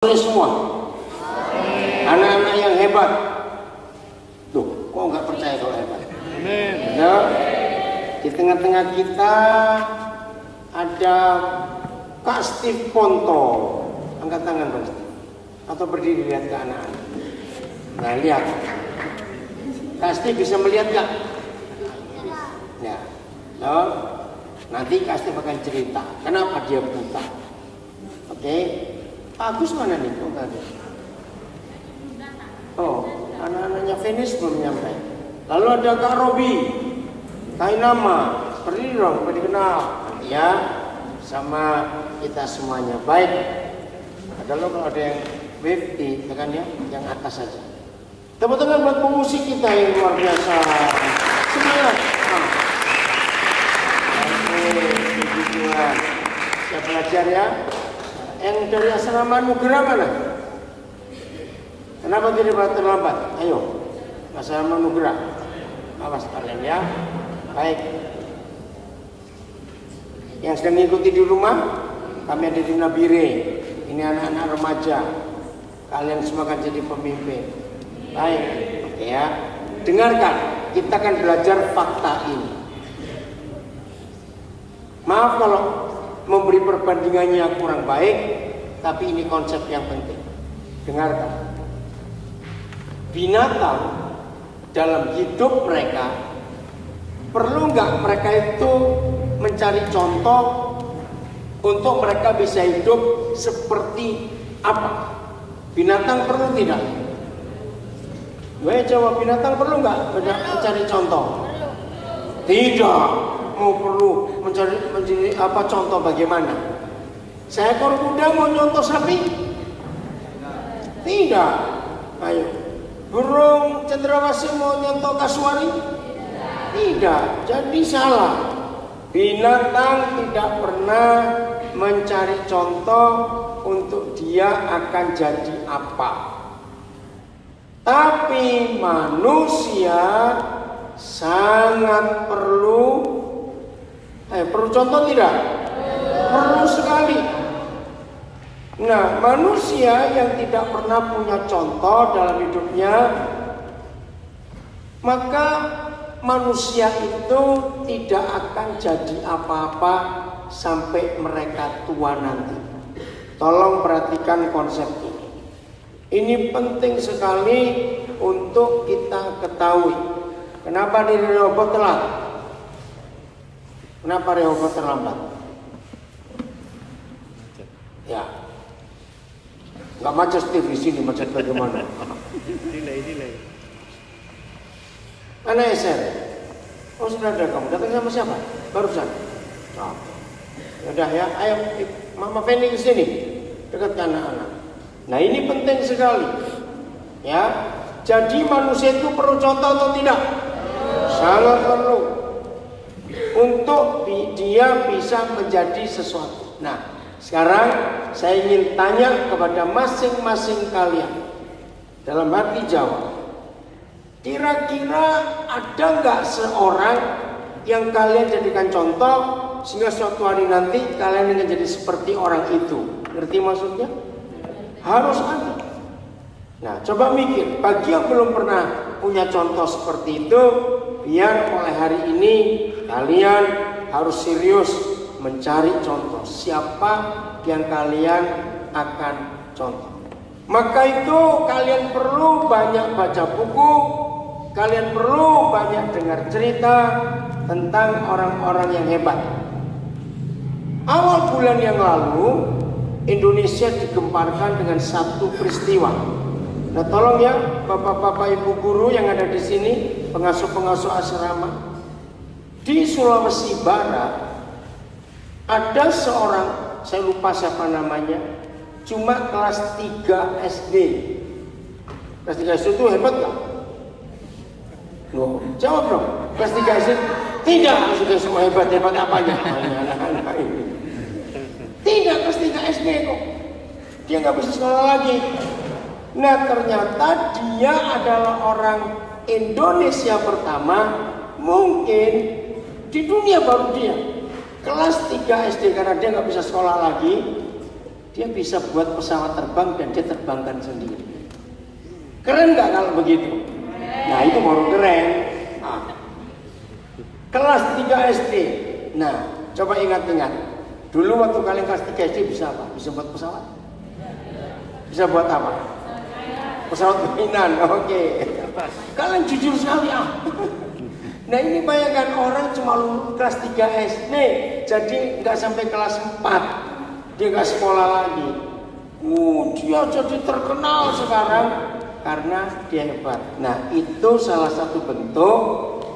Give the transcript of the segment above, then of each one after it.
semua anak-anak yang hebat. Tuh, kok nggak percaya kalau hebat? Amin. Ya, di tengah-tengah kita ada Kak Steve Ponto. Angkat tangan Bang Steve. Atau berdiri lihat ke anak-anak. Nah, lihat. Kak Steve bisa melihat nggak? Ya. No? Nanti Kak Steve akan cerita kenapa dia buta. Oke. Pak Agus mana nih? Oh, nggak ada. Oh, anak-anaknya Venus belum nyampe. Lalu ada Kak Robi, Kak Inama, seperti dong, dikenal ya sama kita semuanya. Baik. Ada lo kalau ada yang wave di tekan ya, yang atas saja. Tepuk tangan buat pemusik kita yang luar biasa. Semangat. Oke, puji Tuhan. Siap belajar ya. Yang dari asrama Nugra mana? Kenapa tidak terlambat? Ayo, asrama Nugra. Awas kalian ya. Baik. Yang sedang mengikuti di rumah, kami ada di Nabire. Ini anak-anak remaja. Kalian semua akan jadi pemimpin. Baik, oke ya. Dengarkan, kita akan belajar fakta ini. Maaf kalau memberi perbandingannya kurang baik, tapi ini konsep yang penting. Dengarkan. Binatang dalam hidup mereka, perlu nggak mereka itu mencari contoh untuk mereka bisa hidup seperti apa? Binatang perlu tidak? Gue jawab, binatang perlu nggak mencari contoh? Tidak. Mau perlu mencari apa contoh bagaimana? Seekor kuda mau contoh sapi? Tidak. Ayo. Burung cendrawasih mau nyontoh kasuari? Tidak. Jadi salah. Binatang tidak pernah mencari contoh untuk dia akan jadi apa. Tapi manusia sangat perlu contoh tidak? Perlu sekali. Nah, manusia yang tidak pernah punya contoh dalam hidupnya, maka manusia itu tidak akan jadi apa-apa sampai mereka tua nanti. Tolong perhatikan konsep ini. Ini penting sekali untuk kita ketahui. Kenapa di robot telat? Kenapa Rehoboth terlambat? Ya, nggak macet Steve di sini, macet bagaimana? Delay. Mana Eser? Oh sudah ada kamu. Datang sama siapa? Barusan. Oh. Udah ya, ayo Mama Feni ke sini, dekat anak-anak. Nah ini penting sekali. Ya, jadi manusia itu perlu contoh atau tidak? Sangat perlu. Untuk dia bisa menjadi sesuatu. Nah, sekarang saya ingin tanya kepada masing-masing kalian dalam hati jawab. Kira-kira ada nggak seorang yang kalian jadikan contoh sehingga suatu hari nanti kalian ingin jadi seperti orang itu? Ngerti maksudnya? Harus ada. Nah, coba mikir. Bagi yang belum pernah punya contoh seperti itu, biar mulai hari ini kalian harus serius mencari contoh. Siapa yang kalian akan contoh? Maka itu kalian perlu banyak baca buku, kalian perlu banyak dengar cerita tentang orang-orang yang hebat. Awal bulan yang lalu Indonesia digemparkan dengan satu peristiwa. Nah tolong ya bapak-bapak ibu guru yang ada di sini, pengasuh-pengasuh asrama. Di Sulawesi Barat ada seorang, saya lupa siapa namanya, cuma kelas 3 SD. Kelas 3 SD itu hebat gak? Loh, jawab dong. Kelas 3 SD? Tidak, sudah semua hebat-hebat apanya? Tidak, kelas 3 SD kok. Dia gak bisa sekolah lagi. Nah ternyata dia adalah orang Indonesia pertama, mungkin di dunia baru dia kelas 3 SD, karena dia nggak bisa sekolah lagi. dia bisa buat pesawat terbang dan dia terbangkan sendiri. Keren nggak kalau begitu? Nah itu baru keren. Nah, kelas 3 SD. Nah coba ingat-ingat. Dulu waktu kalian kelas 3 SD bisa apa? Bisa buat pesawat? Bisa buat apa? Pesawat mainan. Oke. Kalian jujur sekali ah. Nah ini bayangkan orang cuma lulus kelas 3 SD, jadi nggak sampai kelas 4 dia nggak sekolah lagi. Dia jadi terkenal sekarang karena dia hebat. Nah itu salah satu bentuk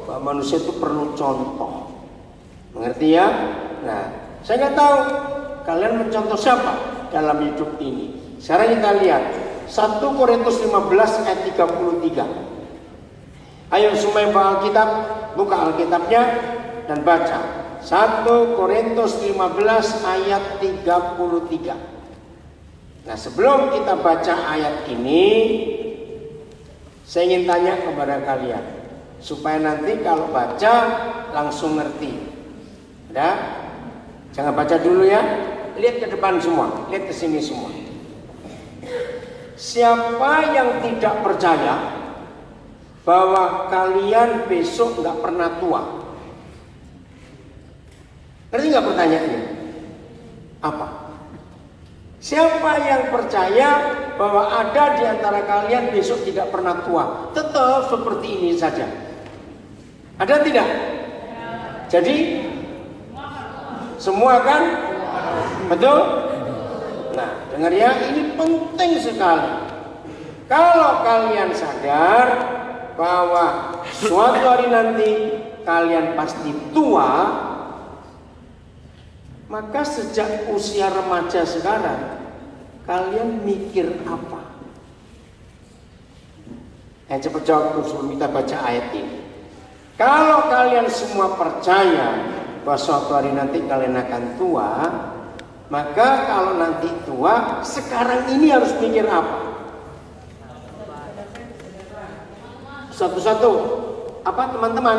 bahwa manusia itu perlu contoh. Mengerti ya? Nah saya nggak tahu kalian mencontoh siapa dalam hidup ini. Sekarang kita lihat 1 Korintus 15 ayat 33. Ayo semua yang bawa Alkitab, buka Alkitabnya dan baca 1 Korintus 15 ayat 33. Nah sebelum kita baca ayat ini, saya ingin tanya kepada kalian supaya nanti kalau baca langsung ngerti. Ya? Jangan baca dulu ya, lihat ke depan semua, lihat ke sini semua. Siapa yang tidak percaya bahwa kalian besok nggak pernah tua? Ngerti nggak pertanyaannya? Apa? Siapa yang percaya bahwa ada di antara kalian besok tidak pernah tua? Tetap seperti ini saja. Ada tidak? Jadi semua kan? Betul? Nah, dengar ya, ini penting sekali. Kalau kalian sadar bahwa suatu hari nanti kalian pasti tua, maka sejak usia remaja sekarang kalian mikir apa? Cepat jawab sebelum kita baca ayat ini. Kalau kalian semua percaya bahwa suatu hari nanti kalian akan tua, maka kalau nanti tua, sekarang ini harus mikir apa? Satu-satu. Apa teman-teman?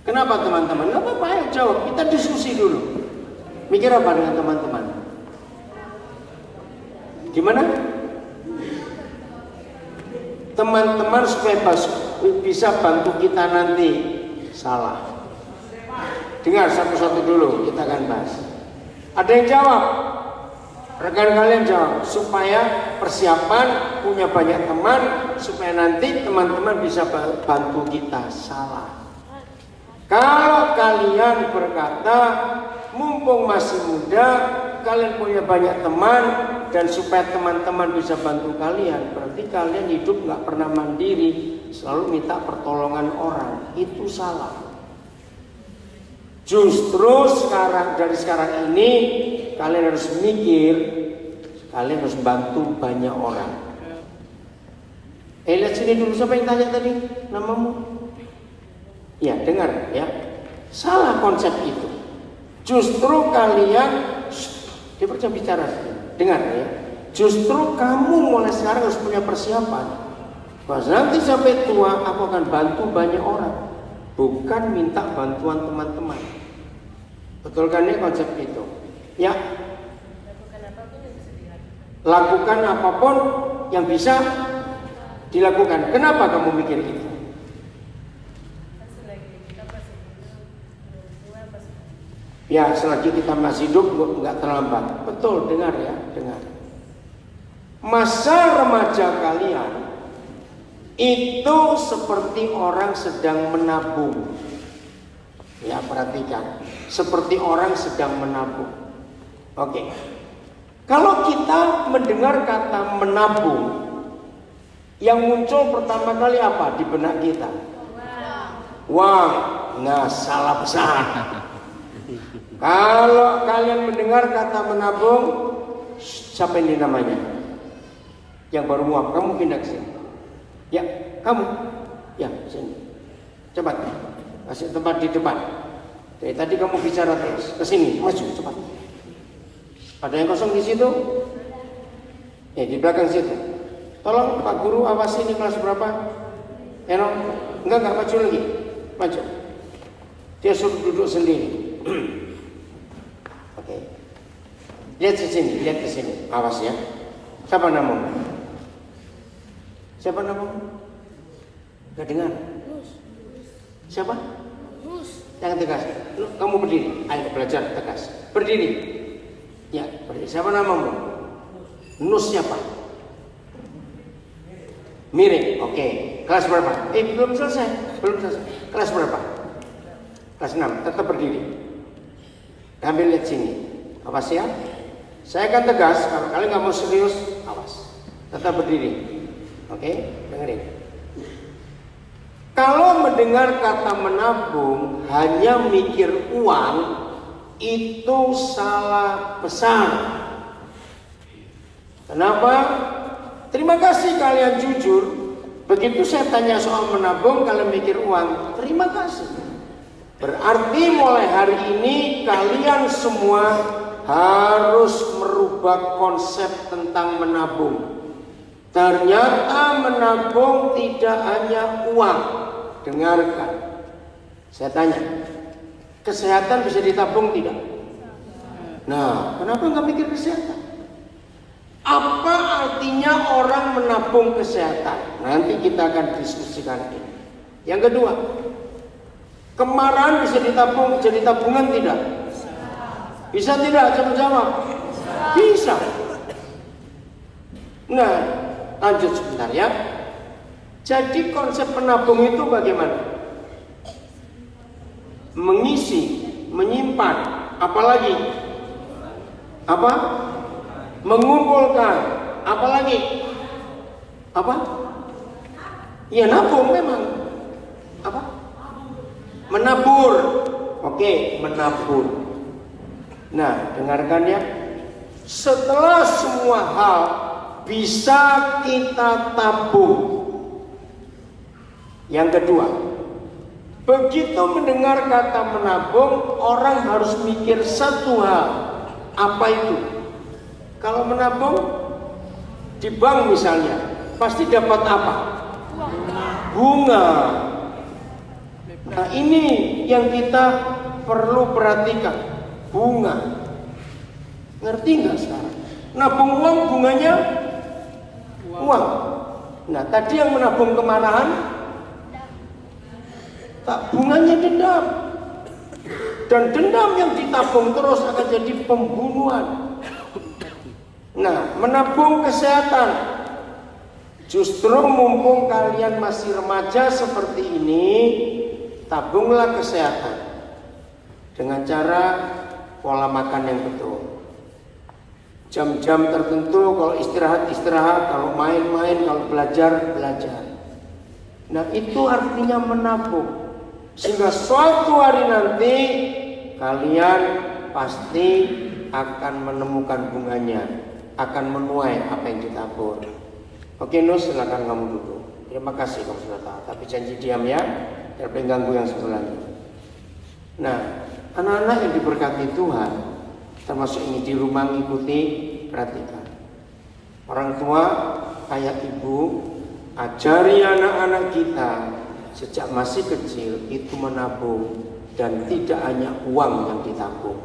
Kenapa teman-teman? Gak apa-apa, ayo jawab. Kita diskusi dulu. Mikir apa dengan teman-teman? Gimana? Teman-teman supaya bisa bantu kita nanti. Salah. Dengar satu-satu dulu, kita akan bahas. Ada yang jawab? Rekan kalian jawab, supaya persiapan punya banyak teman, supaya nanti teman-teman bisa bantu kita. Salah. Kalau kalian berkata mumpung masih muda, kalian punya banyak teman, dan supaya teman-teman bisa bantu kalian, berarti kalian hidup nggak pernah mandiri, selalu minta pertolongan orang. Itu salah. Justru dari sekarang ini kalian harus mikir, kalian harus bantu banyak orang. Lihat sini dulu, siapa yang tanya tadi namamu? Ya, dengar ya. Salah konsep itu. Justru kalian, dia percaya bicara. Dengar ya. Justru kamu mulai sekarang harus punya persiapan. Bahwa nanti sampai tua aku akan bantu banyak orang, bukan minta bantuan teman-teman. Betul kan ya konsep itu? Ya. Lakukan apapun yang bisa dilakukan. Kenapa kamu mikir itu? Ya, selagi kita masih hidup nggak terlambat. Betul, dengar ya, dengar. Masa remaja kalian itu seperti orang sedang menabung. Ya, perhatikan. Seperti orang sedang menabung. Oke. Kalau kita mendengar kata menabung, yang muncul pertama kali apa di benak kita? Uang. Nah, salah besar. Kalau kalian mendengar kata menabung, siapa ini namanya? Yang baru muak, kamu pindah ke sini. Ya, kamu. Ya, sini. Cepat. Kasih tempat di depan. Dari tadi kamu bicara terus. Ke sini, maju cepat. Ada yang kosong di situ? Ya, di belakang situ. Tolong Pak Guru awasi ini kelas berapa? Eno, enggak maju lagi. Maju. Dia suruh duduk sendiri. Oke. Lihat ke sini, lihat ke sini. Awas ya. Siapa namamu? Siapa namamu? Gak dengar. Siapa? Yang tegas. Kamu berdiri. Ayo belajar tegas. Berdiri. Ya, berdiri. Siapa namamu? Nus siapa? Miring. Oke. Kelas berapa? Belum selesai. Belum selesai. Kelas berapa? Kelas 6. Tetap berdiri. Ambil lihat sini. Awas ya. Saya akan tegas. Kalau kalian nggak mau serius, awas. Tetap berdiri. Oke, dengerin. Kalau mendengar kata menabung hanya mikir uang, itu salah besar. Kenapa? Terima kasih kalian jujur. Begitu saya tanya soal menabung, kalian mikir uang. Terima kasih. Berarti mulai hari ini kalian semua harus merubah konsep tentang menabung. Ternyata menabung tidak hanya uang. Dengarkan. Saya tanya, kesehatan bisa ditabung tidak? Nah, kenapa nggak mikir kesehatan? Apa artinya orang menabung kesehatan? Nanti kita akan diskusikan ini. Yang kedua, kemarahan bisa ditabung, jadi tabungan tidak? Bisa tidak? Coba jawab. Bisa. Nah, lanjut sebentar ya. Jadi konsep menabung itu bagaimana? Mengisi, menyimpan, apalagi? Apa? Mengumpulkan, apalagi? Apa? Ya nabung memang. Apa? Menabur. Oke, menabur. Nah, dengarkan ya. Setelah semua hal bisa kita tabung. Yang kedua, begitu mendengar kata menabung, orang harus mikir satu hal. Apa itu? Kalau menabung di bank misalnya, pasti dapat apa? Bunga. Nah, ini yang kita perlu perhatikan. Bunga. Ngerti nggak sekarang? Nabung uang, bunganya uang. Nah, tadi yang menabung kemarahan, tak, bunganya dendam. Dan dendam yang ditabung terus akan jadi pembunuhan. Nah, menabung kesehatan. Justru mumpung kalian masih remaja seperti ini, tabunglah kesehatan. Dengan cara pola makan yang betul. Jam-jam tertentu, kalau istirahat, kalau main-main, kalau belajar. Nah, itu artinya menabung. Sehingga suatu hari nanti kalian pasti akan menemukan bunganya, akan menuai apa yang ditabur. Oke Nus, silakan kamu duduk. Terima kasih kamu sudah tahu, tapi janji diam ya, jangan mengganggu yang sebelahnya. Nah, anak-anak yang diberkati Tuhan, termasuk ini di rumah mengikuti, perhatikan. Orang tua, ayah ibu, ajari anak-anak kita sejak masih kecil itu menabung dan tidak hanya uang yang ditabung.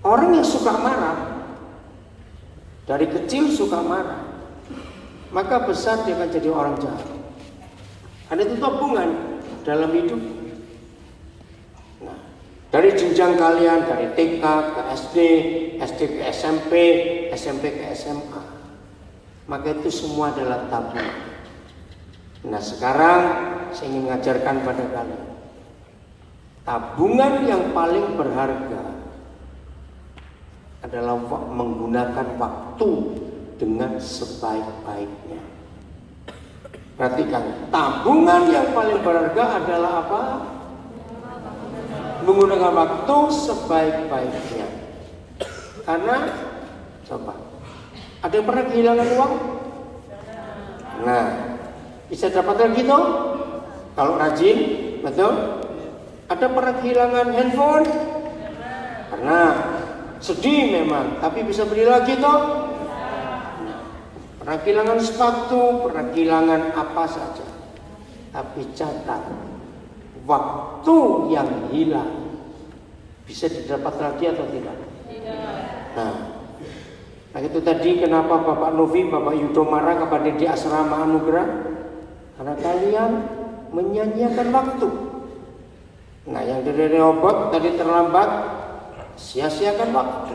Orang yang suka marah dari kecil suka marah, maka besar dia akan jadi orang jahat. Ada itu tabungan dalam hidup. Nah, dari jenjang kalian dari TK ke SD, SD ke SMP, SMP ke SMA, maka itu semua adalah tabungan. Nah, sekarang saya ingin mengajarkan pada kalian tabungan yang paling berharga adalah menggunakan waktu dengan sebaik-baiknya. Perhatikan, tabungan yang paling berharga adalah apa? Menggunakan waktu sebaik-baiknya. Karena coba, ada yang pernah kehilangan uang? Nah, bisa dapat lagi toh? Kalau rajin, betul? Ada pernah kehilangan handphone? Pernah. Sedih memang, tapi bisa beli lagi toh? Pernah kehilangan sepatu, pernah kehilangan apa saja. Tapi catat, waktu yang hilang bisa didapat lagi atau tidak? Nah itu tadi kenapa Bapak Novi, Bapak Yudo marah kepada di asrama Anugerah, karena kalian menyanyiakan waktu. Nah yang dari Rehoboth tadi terlambat, sia-siakan waktu.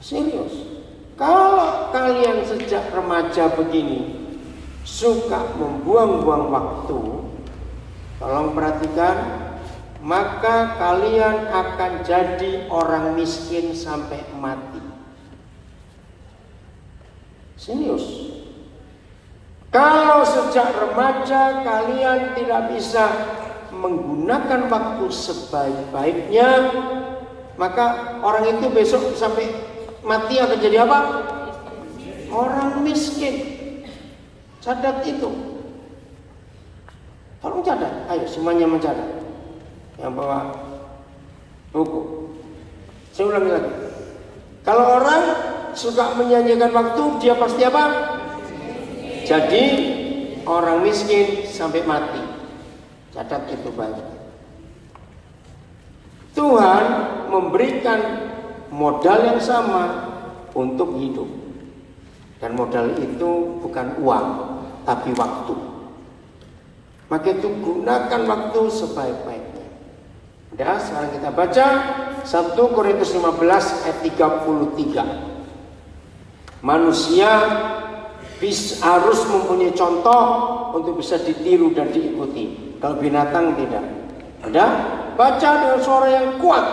Serius. Kalau kalian sejak remaja begini suka membuang-buang waktu, tolong perhatikan, maka kalian akan jadi orang miskin sampai mati. Serius. Kalau sejak remaja kalian tidak bisa menggunakan waktu sebaik-baiknya, maka orang itu besok sampai mati akan jadi apa? Orang miskin. Catat itu. Tolong catat. Ayo semuanya mencatat. Yang bawa buku. Saya ulangi lagi. Kalau orang suka menyanyikan waktu, dia pasti apa? Jadi orang miskin sampai mati. Catat itu baik. Tuhan memberikan modal yang sama untuk hidup. Dan modal itu bukan uang, tapi waktu. Maka itu gunakan waktu sebaik-baiknya. Udah, sekarang kita baca 1 Korintus 15 ayat 33. Manusia harus mempunyai contoh untuk bisa ditiru dan diikuti. Kalau binatang tidak. Udah? Baca dengan suara yang kuat.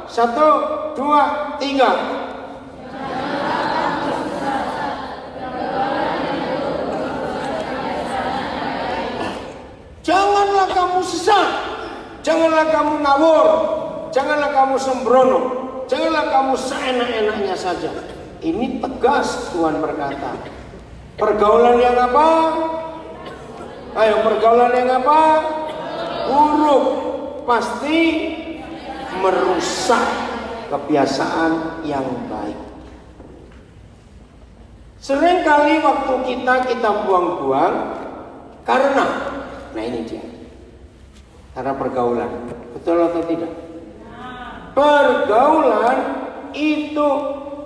1, 2, 3. Janganlah kamu sesat. Janganlah kamu ngawur. Janganlah kamu sembrono. Janganlah kamu seenak-enaknya saja. Ini tegas Tuhan berkata. Pergaulan yang apa? Ayo, pergaulan yang apa? Buruk. Pasti merusak kebiasaan yang baik. Seringkali waktu kita buang-buang karena, nah ini dia, karena pergaulan. Betul atau tidak? Pergaulan itu,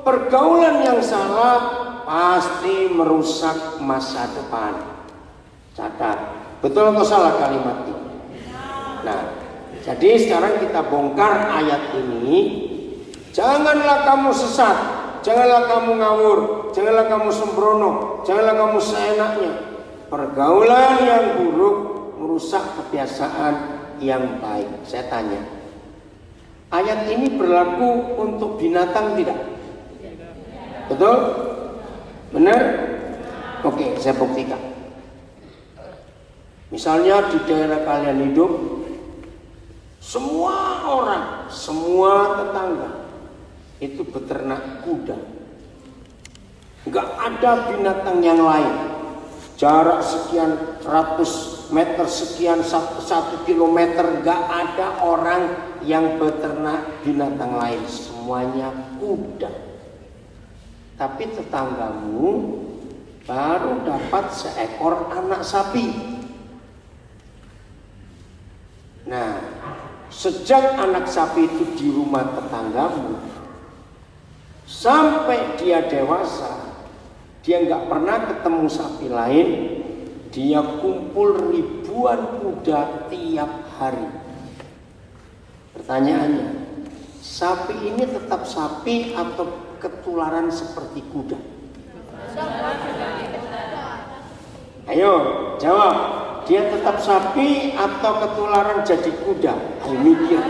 pergaulan yang salah pasti merusak masa depan. Catat. Betul atau salah kalimat ini? Nah, jadi sekarang kita bongkar ayat ini. Janganlah kamu sesat, janganlah kamu ngawur, janganlah kamu sembrono, janganlah kamu seenaknya. Pergaulan yang buruk merusak kebiasaan yang baik. Saya tanya, ayat ini berlaku untuk binatang tidak? Betul? Benar? Oke, saya buktikan. Misalnya di daerah kalian hidup, semua orang, semua tetangga itu beternak kuda. Enggak ada binatang yang lain. Jarak sekian ratus meter, sekian 1 kilometer, enggak ada orang yang beternak binatang lain. Semuanya kuda. Tapi tetanggamu baru dapat seekor anak sapi. Nah, sejak anak sapi itu di rumah tetanggamu sampai dia dewasa, dia nggak pernah ketemu sapi lain. Dia kumpul ribuan kuda tiap hari. Pertanyaannya, sapi ini tetap sapi atau ketularan seperti kuda? Ayo jawab. Dia tetap sapi atau ketularan jadi kuda? Ayo mikir.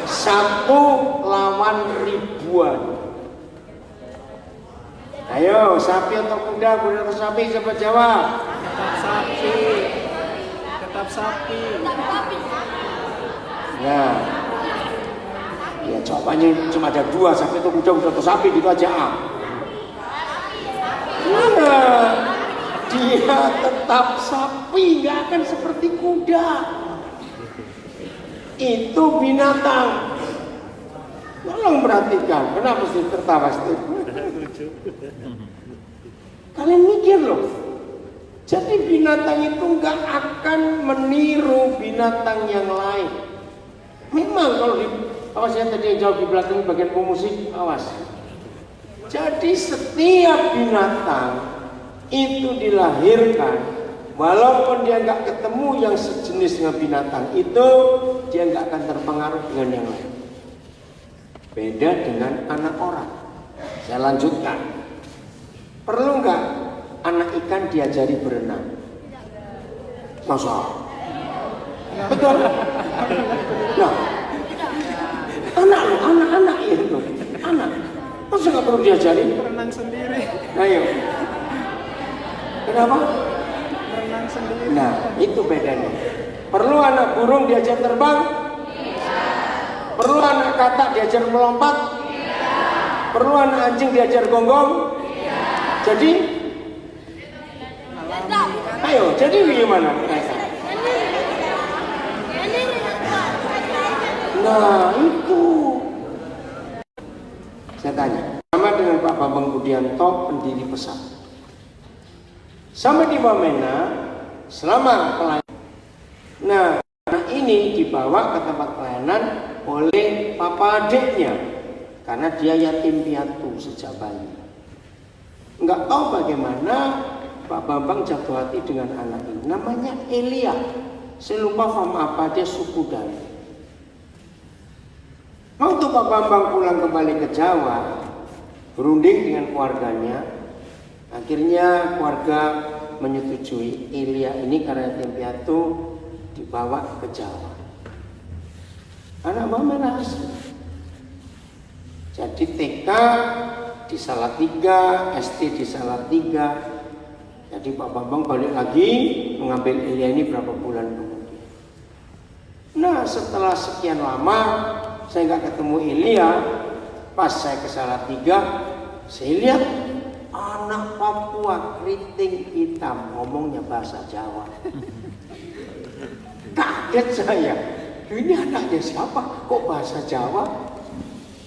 Satu lawan ribuan. Ayo, sapi atau kuda, kuda atau sapi, siapa jawab? Tetap sapi. Tetap sapi. Nah, ya jawabannya cuma ada 2, sapi atau kuda atau sapi, gitu aja. Mana? Dia tetap sapi, nggak akan seperti kuda. Itu binatang. Tolong perhatikan, kenapa sih tertawa sih? Kalian mikir loh. Jadi binatang itu nggak akan meniru binatang yang lain. Memang kalau di awas ya tadi jawab di belakang bagian pemusik, awas. Jadi setiap binatang itu dilahirkan, walaupun dia nggak ketemu yang sejenis dengan binatang itu, dia nggak akan terpengaruh dengan yang lain. Beda dengan anak orang. Saya lanjutkan. Perlu nggak anak ikan diajari berenang? Masa? Betul? Nah, anak ya itu, anak. Masa nggak perlu diajari? Berenang sendiri. Ayo. Kenapa? Berenang sendiri. Nah, itu bedanya. Perlu anak burung diajar terbang? Perlu anak katak diajar melompat? Perlu anak anjing diajar gonggong? Jadi? Ayo, jadi gimana? Nah, itu. Saya tanya. Sama dengan Pak Bambang Budianto, pendiri Pesat. Sampai di Wamena, selama pelayanan. Nah, anak ini dibawa ke tempat pelayanan oleh papa adiknya. Karena dia yatim piatu sejak bayi. Enggak tahu bagaimana Pak Bambang jatuh hati dengan anak ini. Namanya Elia. Saya lupa faham apa, dia suku Dani. Waktu Pak Bambang pulang kembali ke Jawa, berunding dengan keluarganya, akhirnya keluarga menyetujui Elia ini karena yatim piatu dibawa ke Jawa. Anak mama asli. Jadi TK di Salatiga, SD di Salatiga. Jadi Pak Bambang balik lagi mengambil Elia ini berapa bulan kemudian. Nah, setelah sekian lama saya nggak ketemu Elia. Pas saya ke Salatiga, saya lihat anak Papua keriting hitam ngomongnya bahasa Jawa. Kaget saya. Ini anaknya siapa? Kok bahasa Jawa?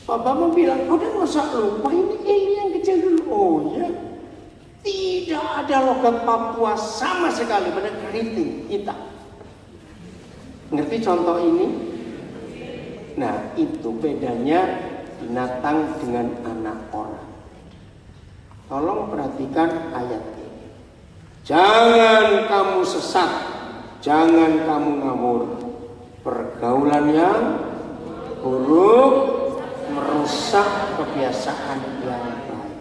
Pak Bambang bilang, udah masa lupa ini yang kecil dulu. Oh ya, tidak ada logat Papua sama sekali pada keriting hitam. Ngerti contoh ini? Nah, itu bedanya binatang dengan anak orang. Tolong perhatikan ayat ini. Jangan kamu sesat, jangan kamu ngawur. Pergaulan yang buruk merusak kebiasaan yang baik.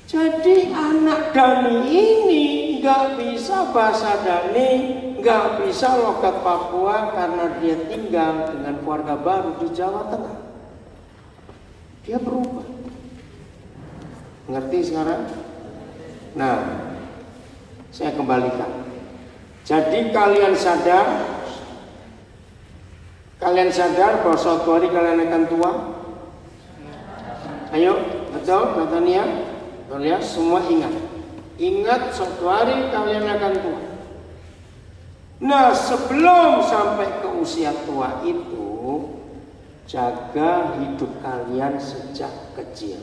Jadi anak Dani ini nggak bisa bahasa Dani, nggak bisa logat Papua karena dia tinggal dengan keluarga baru di Jawa Tengah. Dia berubah. Ngerti sekarang? Nah, saya kembalikan. Jadi kalian sadar bahwa suatu hari kalian akan tua? Ayo, betul, Natania? Betul ya, semua ingat. Ingat suatu hari kalian akan tua. Nah, sebelum sampai ke usia tua itu, jaga hidup kalian sejak kecil.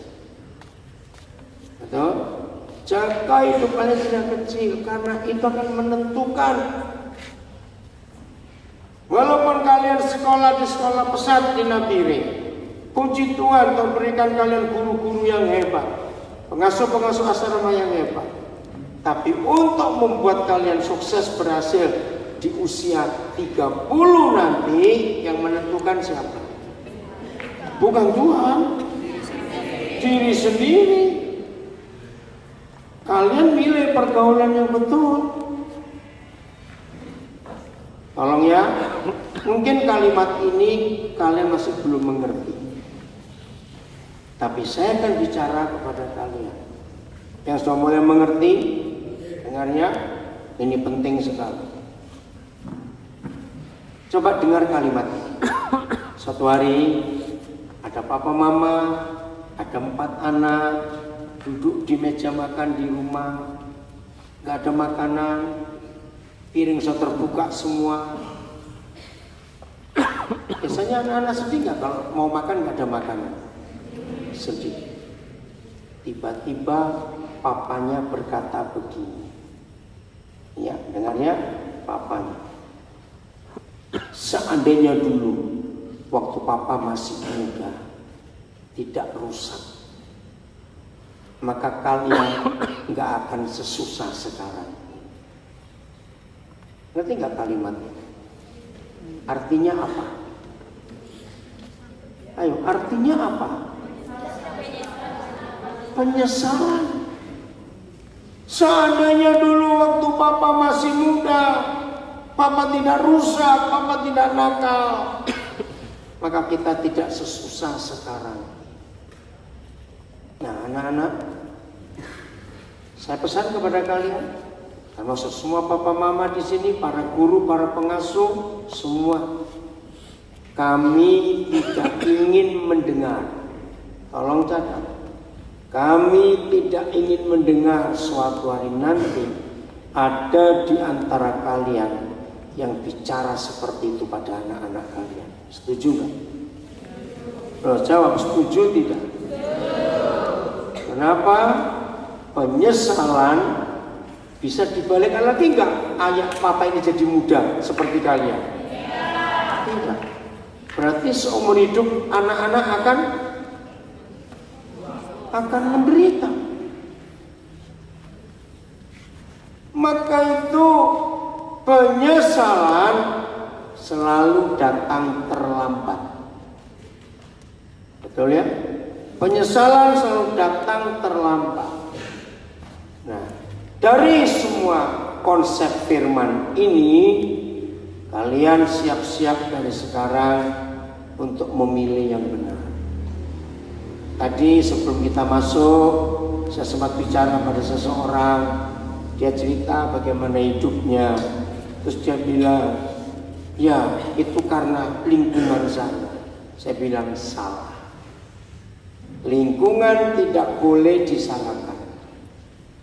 Betul? Jaga hidup kalian sejak kecil, karena itu akan menentukan. Walaupun kalian sekolah di sekolah Pesat di Nabire, puji Tuhan Tuhan berikan kalian guru-guru yang hebat, pengasuh-pengasuh asrama yang hebat. Tapi untuk membuat kalian sukses berhasil di usia 30 nanti, yang menentukan siapa? Bukan Tuhan, diri sendiri. Kalian milih pergaulan yang betul. Tolong ya, mungkin kalimat ini kalian masih belum mengerti. Tapi saya akan bicara kepada kalian. Yang sudah mulai mengerti, dengarnya, ini penting sekali. Coba dengar kalimat ini. Suatu hari ada papa mama, ada 4 anak, duduk di meja makan di rumah, gak ada makanan, piring sudah terbuka semua. Biasanya anak-anak sedih gak kalau mau makan gak ada makanan? Sedih. Tiba-tiba papanya berkata begini. Ya, dengarnya papanya. Seandainya dulu waktu papa masih muda tidak rusak, maka kalian nggak akan sesusah sekarang. Ngerti nggak kalimatnya? Artinya apa? Ayo, artinya apa? Penyesalan. Seandainya dulu waktu papa masih muda, papa tidak rusak, papa tidak nakal, maka kita tidak sesusah sekarang. Nah, anak-anak, saya pesan kepada kalian, termasuk semua papa mama di sini, para guru, para pengasuh, semua, kami tidak ingin mendengar. Tolong catat. Kami tidak ingin mendengar suatu hari nanti ada di antara kalian yang bicara seperti itu pada anak-anak kalian. Setuju nggak? Jawab setuju tidak? Kenapa? Penyesalan bisa dibalikkan lagi nggak? Ayah papa ini jadi muda seperti kalian? Tidak. Berarti seumur hidup anak-anak akan menderita. Maka itu penyesalan selalu datang terlambat. Betul ya? Penyesalan selalu datang terlambat. Nah, dari semua konsep firman ini, kalian siap-siap dari sekarang untuk memilih yang benar. Tadi sebelum kita masuk, saya sempat bicara pada seseorang. Dia cerita bagaimana hidupnya. Terus dia bilang, ya itu karena lingkungan saya. Saya bilang salah. Lingkungan tidak boleh disalahkan.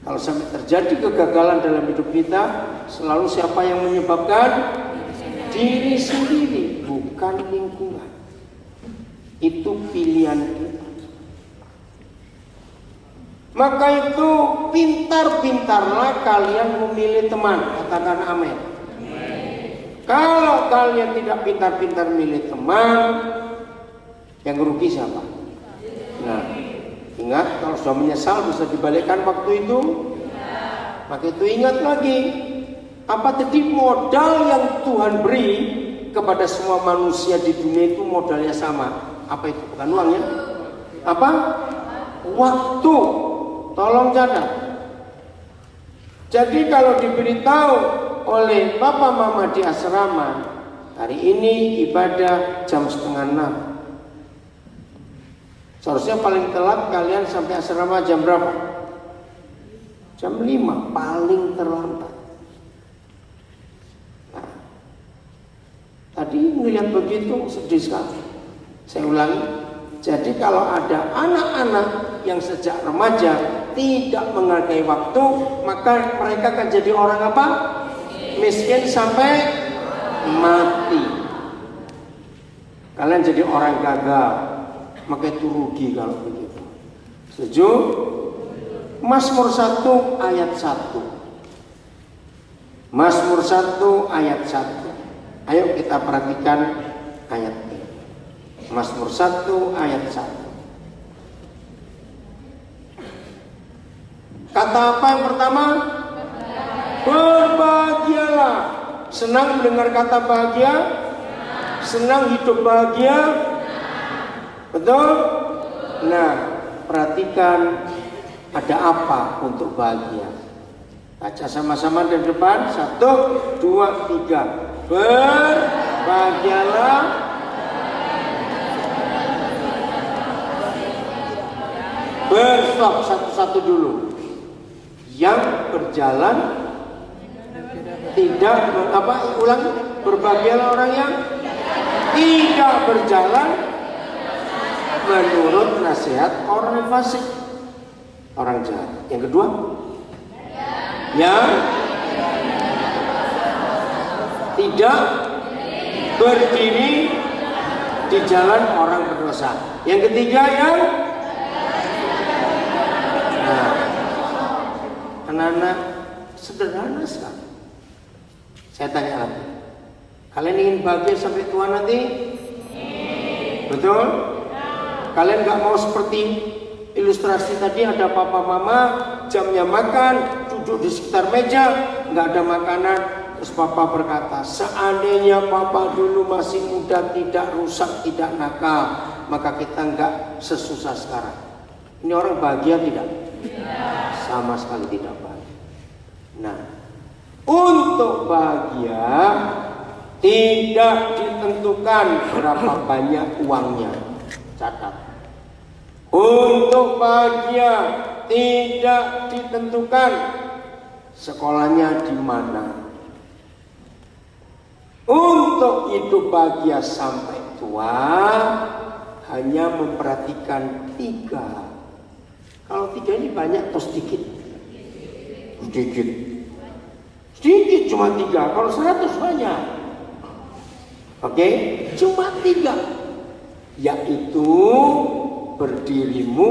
Kalau sampai terjadi kegagalan dalam hidup kita, selalu siapa yang menyebabkan? Diri sendiri, bukan lingkungan. Itu pilihan kita. Maka itu pintar-pintarlah kalian memilih teman. Katakan amin. Kalau kalian tidak pintar-pintar memilih teman, yang rugi siapa? Nah, ingat kalau sudah menyesal bisa dibalikkan waktu itu. Maka itu ingat lagi, apa tadi modal yang Tuhan beri kepada semua manusia di dunia itu modalnya sama. Apa itu? Bukan uang ya? Apa? Waktu. Tolong catat. Jadi kalau diberitahu oleh papa mama di asrama, hari ini ibadah jam 5:30. Seharusnya paling telat kalian sampai asrama jam berapa? Jam 5 paling terlambat. Nah, tadi melihat begitu sedih sekali. Saya ulangi. Jadi kalau ada anak-anak yang sejak remaja tidak menghargai waktu, maka mereka akan jadi orang apa? Miskin sampai mati. Kalian jadi orang gagal, maka itu rugi kalau begitu. Setuju? Mazmur 1 ayat 1. Mazmur 1 ayat 1. Ayo kita perhatikan ayat ini. Mazmur 1 ayat 1. Kata apa yang pertama? Berbahagialah. Senang mendengar kata bahagia? Senang hidup bahagia? Betul? Nah, perhatikan ada apa untuk bahagia. Baca sama-sama dari depan. 1, 2, 3. Berbahagialah. Berstop satu-satu dulu. Yang berjalan tidak ulang. Berbahagialah orang yang tidak berjalan menurut nasihat orang fasik, orang jahat. Yang kedua, yang tidak berdiri di jalan orang berdosa. Yang ketiga, yang anak-anak sederhana sekali. Saya tanya lagi, Kalian ingin bahagia sampai tua nanti? Betul? Kalian gak mau seperti ilustrasi tadi, ada papa mama, jamnya makan, duduk di sekitar meja, gak ada makanan. Terus papa berkata, seandainya papa dulu masih muda, tidak rusak, tidak nakal, maka kita gak sesusah sekarang. Ini orang bahagia tidak? Sama sekali tidak bahagia. Nah, untuk bahagia tidak ditentukan berapa banyak uangnya. Catat. Untuk bahagia tidak ditentukan sekolahnya di mana. Untuk hidup bahagia sampai tua hanya memperhatikan 3. Kalau 3 ini banyak atau sedikit? Sedikit. Sedikit cuma 3. Kalau 100 banyak. Oke, cuma 3, yaitu berdirimu,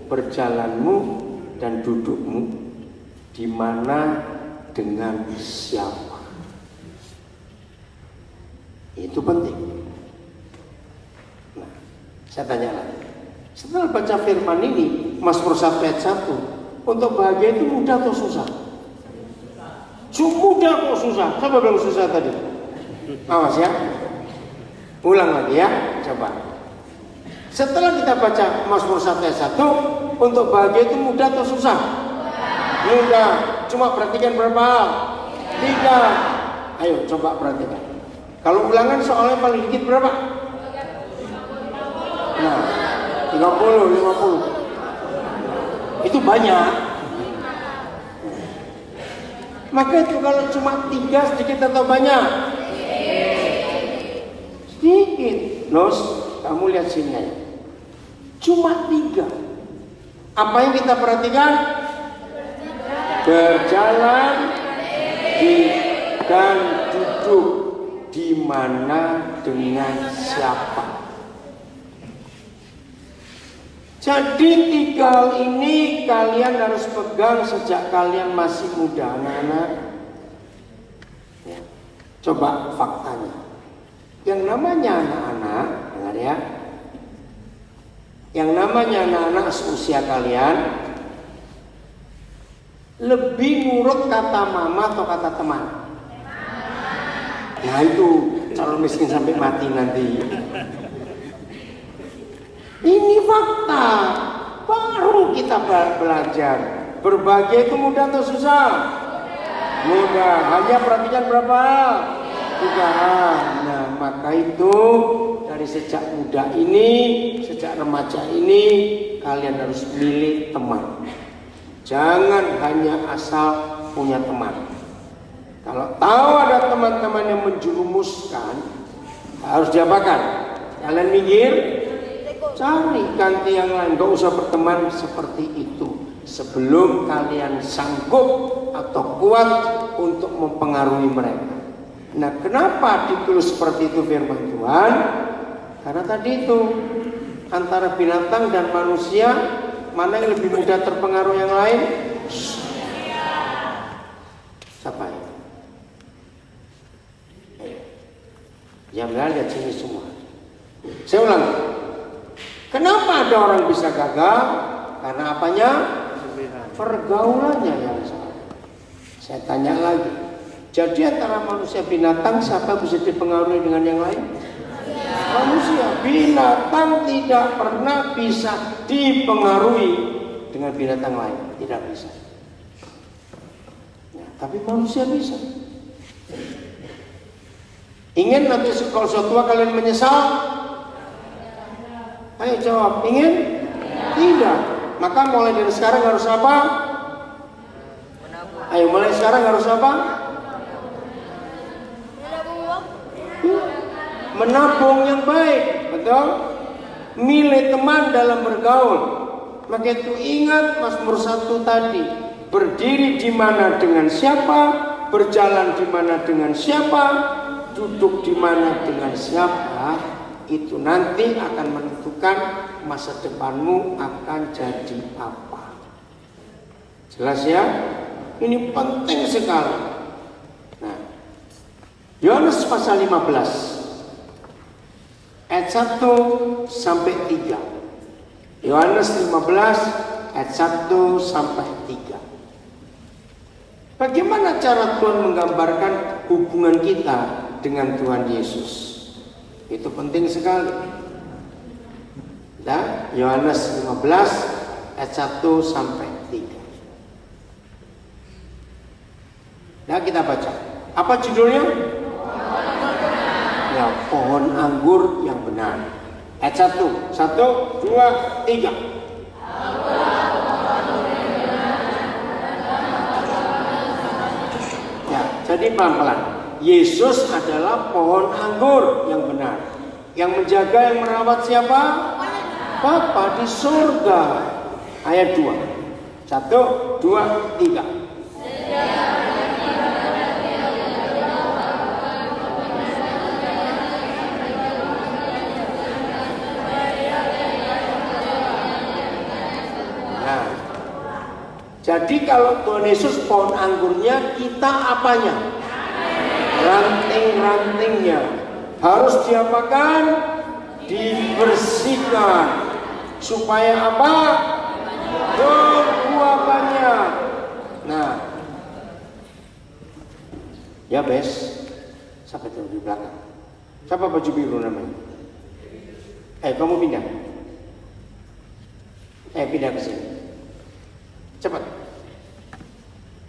berjalanmu, dan dudukmu, di mana dengan siapa. Itu penting. Nah, saya tanya lagi. Setelah baca firman ini, Mazmur 1 ayat 1, untuk bahagia itu mudah atau susah? Mudah atau susah? Siapa bilang susah tadi? Awas ya. Ulang lagi ya, coba. Setelah kita baca Mazmur 1 ayat 1, untuk bahagia itu mudah atau susah? Mudah. Cuma perhatikan berapa hal? 3. Ayo coba perhatikan. Kalau ulangan soalnya paling dikit berapa? Nah, 30, 50. Itu banyak. Maka itu kalau cuma 3 sedikit atau banyak? Sedikit. Nos, kamu lihat sini aja. Cuma 3. Apa yang kita perhatikan? Berjalan dan duduk di mana dengan siapa. Jadi 3 hal ini kalian harus pegang sejak kalian masih muda, anak-anak. Ya. Coba faktanya. Yang namanya anak-anak, dengar ya. Yang namanya anak-anak seusia kalian lebih nurut kata mama atau kata teman? Nah itu calon miskin sampai mati nanti. Ini fakta. Baru kita belajar. Berbahagia itu mudah atau susah? Mudah. Hanya perhatikan berapa hal? 3 hal. Nah maka itu dari sejak muda ini, sejak remaja ini, kalian harus milih teman. Jangan hanya asal punya teman. Kalau tahu ada teman-teman yang menjerumuskan, harus diapakan? Kalian minggir, cari ganti yang lain. Gak usah berteman seperti itu sebelum kalian sanggup atau kuat untuk mempengaruhi mereka. Nah kenapa ditulis seperti itu firman Tuhan? Karena tadi itu antara binatang dan manusia, mana yang lebih mudah terpengaruh yang lain? Siapa ya? Yang lihat sini semua. Saya ulang. Kenapa ada orang bisa gagal? Karena apanya? Pergaulannya yang salah. Saya tanya lagi. Jadi antara manusia binatang, siapa bisa dipengaruhi dengan yang lain? Manusia. Binatang tidak pernah bisa dipengaruhi dengan binatang lain. Tidak bisa. Ya, tapi manusia bisa. Ingin nanti kalau suatu tua kalian menyesal? Ayo jawab. Ingin? Tidak. Maka mulai dari sekarang harus apa? Ayo mulai sekarang harus apa? Menabung yang baik, betul? Milih teman dalam bergaul. Maka itu ingat Mazmur 1 tadi, berdiri di mana dengan siapa, berjalan di mana dengan siapa, duduk di mana dengan siapa, itu nanti akan menentukan masa depanmu akan jadi apa. Jelas ya? Ini penting sekali. Nah, Yohanes pasal 15 ayat 1 sampai 3. Yohanes 15 ayat 1 sampai 3. Bagaimana cara Tuhan menggambarkan hubungan kita dengan Tuhan Yesus? Itu penting sekali. Nah, Yohanes 15 ayat 1 sampai 3. Nah, kita baca. Apa judulnya? Ya, pohon anggur yang benar. Ayat 1. 1, 2, 3. Ya, jadi pelan-pelan. Yesus adalah pohon anggur yang benar. Yang menjaga, yang merawat siapa? Bapa di surga. Ayat 2. 1, 2, 3. Nah, jadi kalau Tuhan Yesus pohon anggurnya, kita apanya? Ranting-rantingnya. Harus diapakan? Dibersihkan. Supaya apa? Berbuah banyak. Nah, ya bes. Siapa itu di belakang? Siapa baju biru namanya? Kamu pindah. Pindah ke sini. Cepat.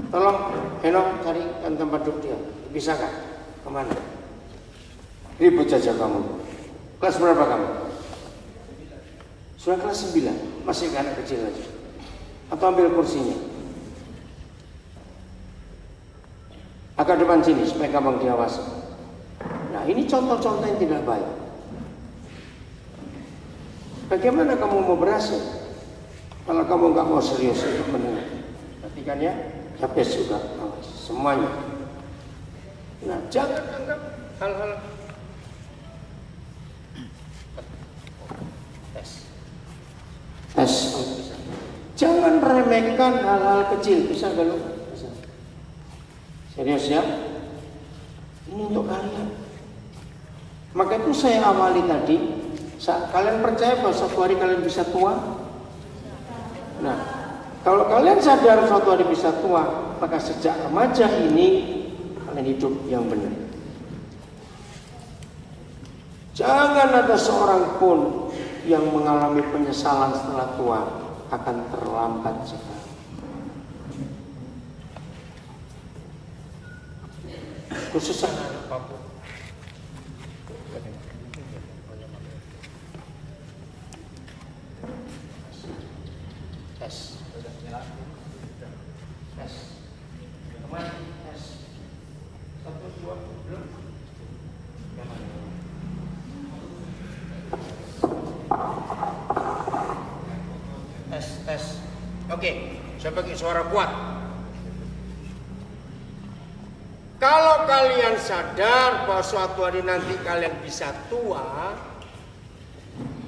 Tolong Henok cari tempat duduk dia. Bisa kan? Kemana? Ribut saja kamu. Kelas berapa kamu? Sudah kelas 9. Masih anak kecil aja. Atau ambil kursinya. Agak depan sini supaya gampang diawasi. Nah, ini contoh-contoh yang tidak baik. Bagaimana kamu mau berhasil kalau kamu nggak mau serius untuk mendengar? Perhatikan ya, habis juga semuanya. Nah, jangan anggap hal-hal tes. Jangan remehkan hal-hal kecil. Bisa gak lu? Bisa. Serius ya? Ini untuk kalian. Maka itu saya awali tadi. Kalian percaya bahwa suatu hari kalian bisa tua? Nah, kalau kalian sadar suatu hari bisa tua, maka sejak remaja ini kalian hidup yang benar. Jangan ada seorang pun yang mengalami penyesalan setelah tua, akan terlambat sekali. Khusus anak Papua. Tes. Tes. Kemana? Tes. 1, 2, belum? Tes. Oke, saya pakai suara kuat. Kalau kalian sadar bahwa suatu hari nanti kalian bisa tua,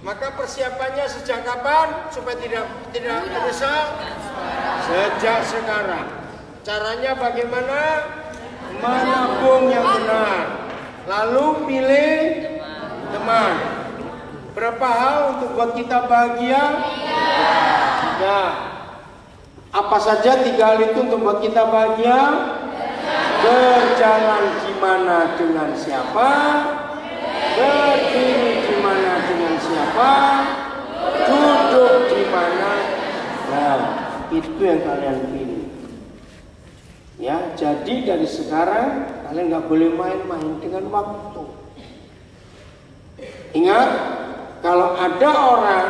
maka persiapannya sejak kapan supaya tidak menyesal? Sejak sekarang. Caranya bagaimana? Menabung yang benar. Lalu pilih teman. Berapa hal untuk buat kita bahagia? Nah, apa saja 3 hal itu untuk buat kita bahagia? Berjalan gimana dengan siapa? Berdiri di mana dengan siapa? Duduk di mana? Nah, itu yang kalian pilih. Ya, jadi dari sekarang kalian nggak boleh main-main dengan waktu. Ingat, kalau ada orang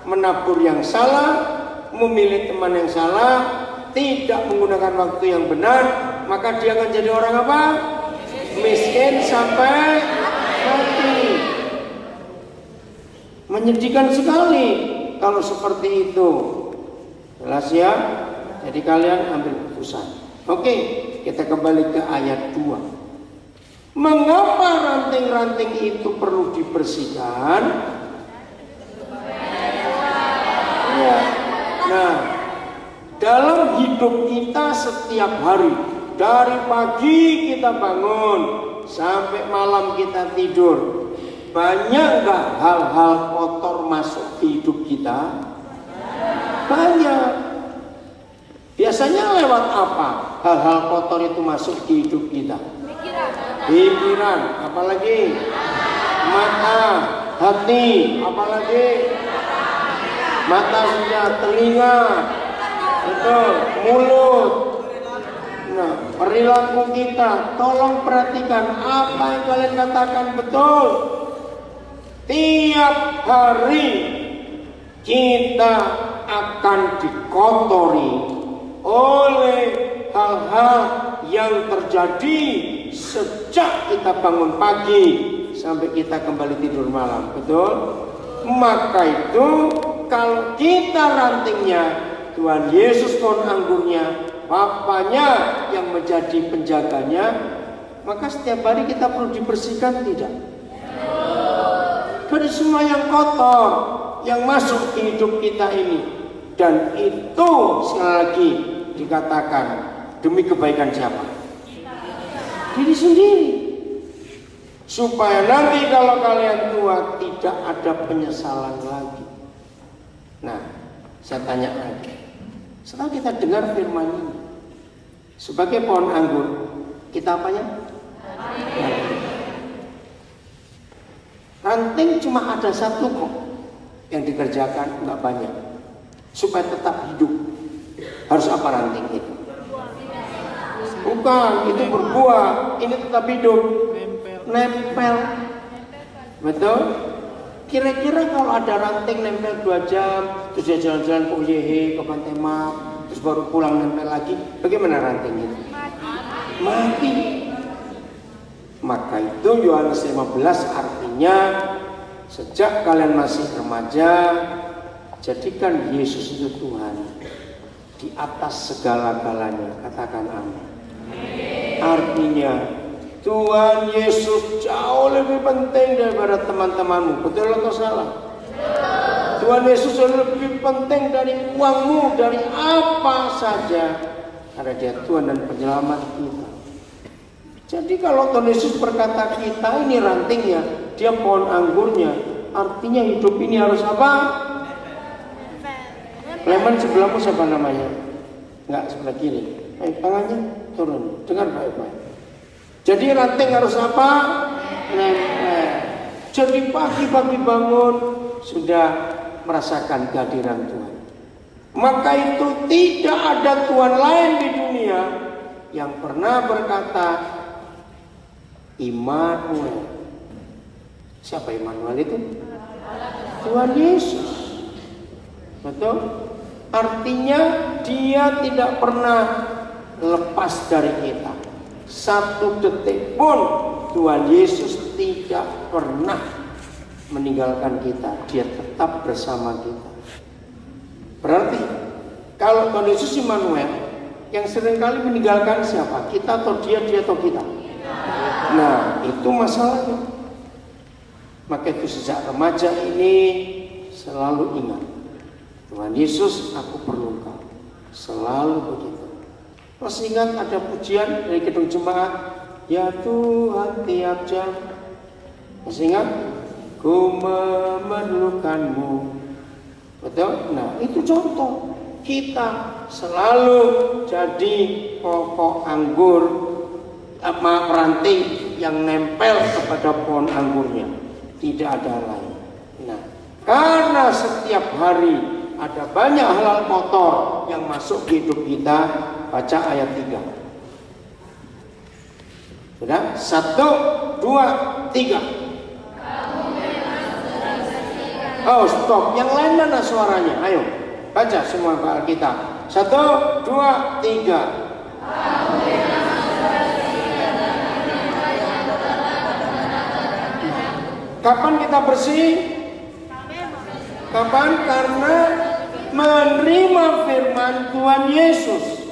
menabur yang salah, memilih teman yang salah, tidak menggunakan waktu yang benar, maka dia akan jadi orang apa? Miskin sampai mati. Menyedihkan sekali kalau seperti itu. Jelas ya? Jadi kalian ambil keputusan. Oke, kita kembali ke ayat 2. Mengapa ranting-ranting itu perlu dibersihkan? Ya. Nah, dalam hidup kita setiap hari, dari pagi kita bangun sampai malam kita tidur, banyak nggak hal-hal kotor masuk ke hidup kita? Banyak. Biasanya lewat apa hal-hal kotor itu masuk ke hidup kita? Pikiran, apalagi mata, hati, apalagi mata sudah, telinga, betul, mulut. Nah, perilaku kita, tolong perhatikan apa yang kalian katakan betul. Tiap hari kita akan dikotori oleh hal-hal yang terjadi sejak kita bangun pagi sampai kita kembali tidur malam, betul? Maka itu kalau kita rantingnya, Tuhan Yesus pohon anggurnya, Bapaknya yang menjadi penjaganya, maka setiap hari kita perlu dibersihkan, tidak? Dari semua yang kotor yang masuk ke hidup kita ini. Dan itu sekali lagi dikatakan demi kebaikan siapa? Diri sendiri. Supaya nanti kalau kalian tua tidak ada penyesalan lagi. Nah, saya tanya lagi. Setelah kita dengar firman ini, sebagai pohon anggur, kita apanya? Ranting cuma ada satu kok yang dikerjakan, nggak banyak. Supaya tetap hidup, harus apa ranting itu? Bukan, itu berbuah, ini tetap hidup. Nempel. Betul? Kira-kira kalau ada ranting nempel 2 jam, terus dia jalan-jalan ke UYH, ke Pantai Map, terus baru pulang nempel lagi, bagaimana ranting itu? Mati. Maka itu Yohanes 15 artinya sejak kalian masih remaja, jadikan Yesus itu Tuhan di atas segala-galanya. Katakan amin. Artinya Tuhan Yesus jauh lebih penting daripada teman-temanmu. Betul atau salah? Tuhan Yesus jauh lebih penting dari uangmu, dari apa saja, karena Dia Tuhan dan Penyelamat kita. Jadi kalau Tuhan Yesus berkata kita ini rantingnya, Dia pohon anggurnya, artinya hidup ini harus apa? Leman sebelahmu siapa namanya? Enggak, sebelah kiri. Tangannya turun, dengar baik-baik. Jadi ranting harus apa? Nempel. Jadi pagi-pagi bangun sudah merasakan kehadiran Tuhan. Maka itu tidak ada Tuhan lain di dunia yang pernah berkata Immanuel. Siapa Immanuel itu? Tuhan Yesus. Betul? Artinya Dia tidak pernah lepas dari kita. Satu detik pun Tuhan Yesus tidak pernah meninggalkan kita. Dia tetap bersama kita. Berarti kalau Tuhan Yesus Immanuel, yang seringkali meninggalkan siapa? Kita atau dia atau kita? Nah, itu masalahnya. Maka itu sejak remaja ini selalu ingat, Tuhan Yesus, aku perlu Engkau. Selalu begitu. Masih ingat ada pujian dari gedung jemaat, ya Tuhan tiap jam. Masih ingat? Ku memerlukanmu. Betul? Nah, itu contoh. Kita selalu jadi pokok anggur, ranting yang nempel kepada pohon anggurnya. Tidak ada lain. Nah, karena setiap hari ada banyak hal kotor yang masuk ke hidup kita. Baca ayat 3. Sudah? 1, 2, 3. Oh, stop. Yang lain mana suaranya? Ayo, baca semua kita. 1, 2, 3. Kapan kita bersih? Kapan? Karena menerima firman Tuhan Yesus.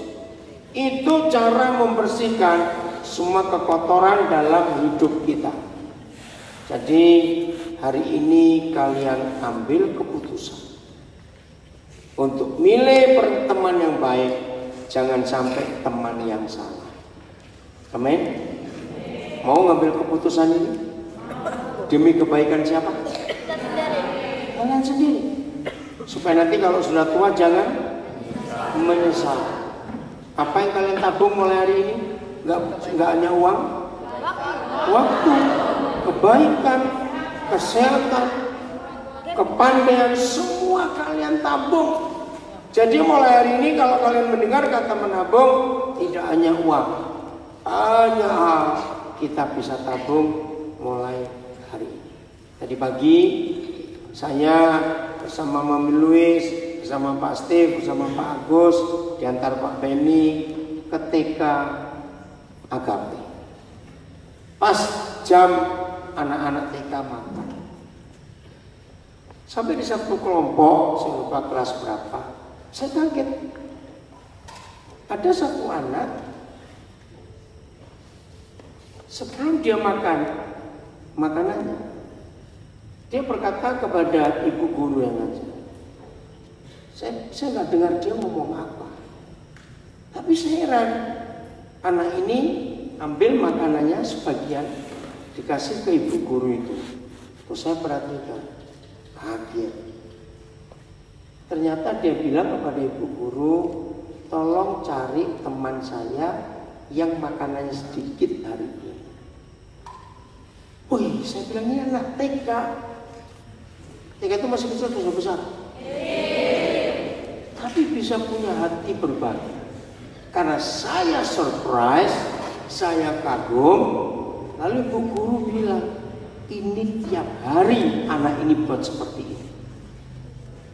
Itu cara membersihkan semua kekotoran dalam hidup kita. Jadi hari ini kalian ambil keputusan untuk milih teman yang baik, jangan sampai teman yang salah. Amin. Mau ngambil keputusan ini demi kebaikan siapa? Kalian sendiri. Supaya nanti kalau sudah tua jangan menyesal. Apa yang kalian tabung mulai hari ini? Nggak hanya uang, waktu, kebaikan, kesehatan, kepandaian, semua kalian tabung. Jadi mulai hari ini kalau kalian mendengar kata menabung, tidak hanya uang, banyak hal kita bisa tabung mulai hari ini. Tadi pagi saya bersama Mami Louis, bersama Pak Steve, bersama Pak Agus, diantar Pak Benny ke TK Agape. Pas jam anak-anak TK makan. Sampai di satu kelompok, saya lupa kelas berapa, saya kaget. Ada satu anak, sebelum dia makan makanannya, dia berkata kepada ibu guru yang ngajar, saya nggak dengar dia ngomong apa, tapi saya heran. Anak ini ambil makanannya sebagian, dikasih ke ibu guru itu. Terus saya perhatikan, kaget. Ternyata dia bilang kepada ibu guru, tolong cari teman saya yang makanannya sedikit hari ini. Wih, saya bilang ini anak TK. TK itu masih kecil atau besar? Tapi bisa punya hati berbagi. Karena saya surprise, saya kagum. Lalu ibu guru bilang, ini tiap hari anak ini buat seperti ini.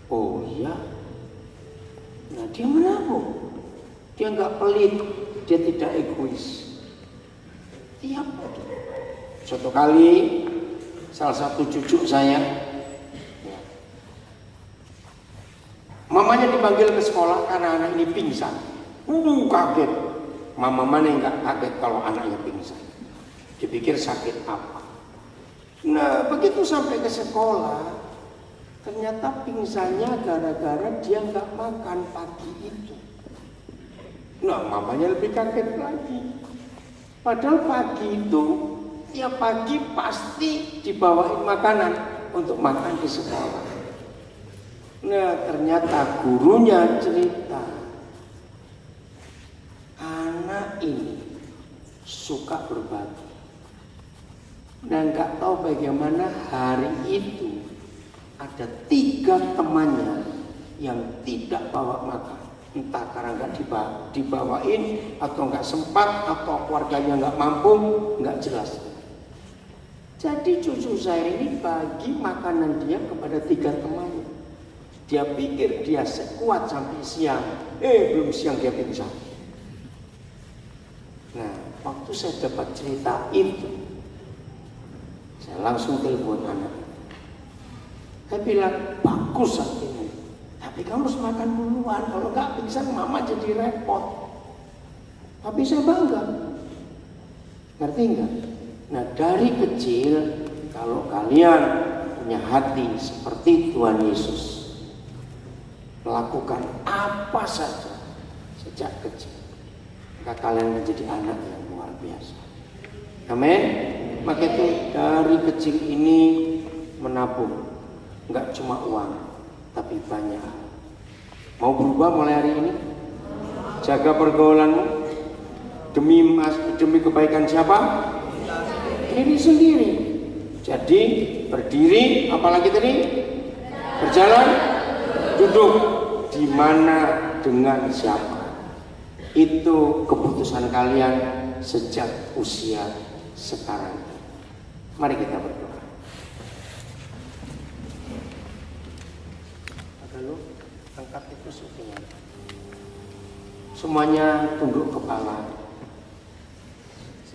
Oh iya. Nah dia menabung. Dia nggak pelit, dia tidak egois. Tiap hari. Suatu kali salah satu cucu saya, mamanya dipanggil ke sekolah karena anak ini pingsan. Kaget. Mama mana yang nggak kaget kalau anaknya pingsan? Dipikir sakit apa? Nah begitu sampai ke sekolah, ternyata pingsannya gara-gara dia nggak makan pagi itu. Nah mamanya lebih kaget lagi. Padahal pagi itu tiap pagi pasti dibawain makanan untuk makan di sekolah. Nah ternyata gurunya cerita, anak ini suka berbagi. Dan nggak tahu bagaimana hari itu ada 3 temannya yang tidak bawa makan. Entah karena nggak dibawain atau nggak sempat atau keluarganya nggak mampu, nggak jelas. Jadi cucu saya ini bagi makanan dia kepada 3 temannya. Dia pikir dia sekuat sampai siang. Belum siang dia pingsan. Nah, waktu saya dapat cerita itu, saya langsung telepon anak. Saya bilang, bagus artinya. Tapi kamu harus makan duluan. Kalau nggak pingsan, mama jadi repot. Tapi saya bangga. Ngerti nggak? Nah, dari kecil, kalau kalian punya hati seperti Tuhan Yesus, melakukan apa saja sejak kecil, maka kalian menjadi anak yang luar biasa. Amin. Maka itu dari kecil ini menabung, nggak cuma uang, tapi banyak. Mau berubah mulai hari ini? Jaga pergaulanmu demi kebaikan siapa? Diri sendiri. Jadi berdiri, apalagi tadi? Berjalan, duduk di mana dengan siapa? Itu keputusan kalian sejak usia sekarang. Mari kita berdoa. Lalu angkat itu semuanya tunduk kepala.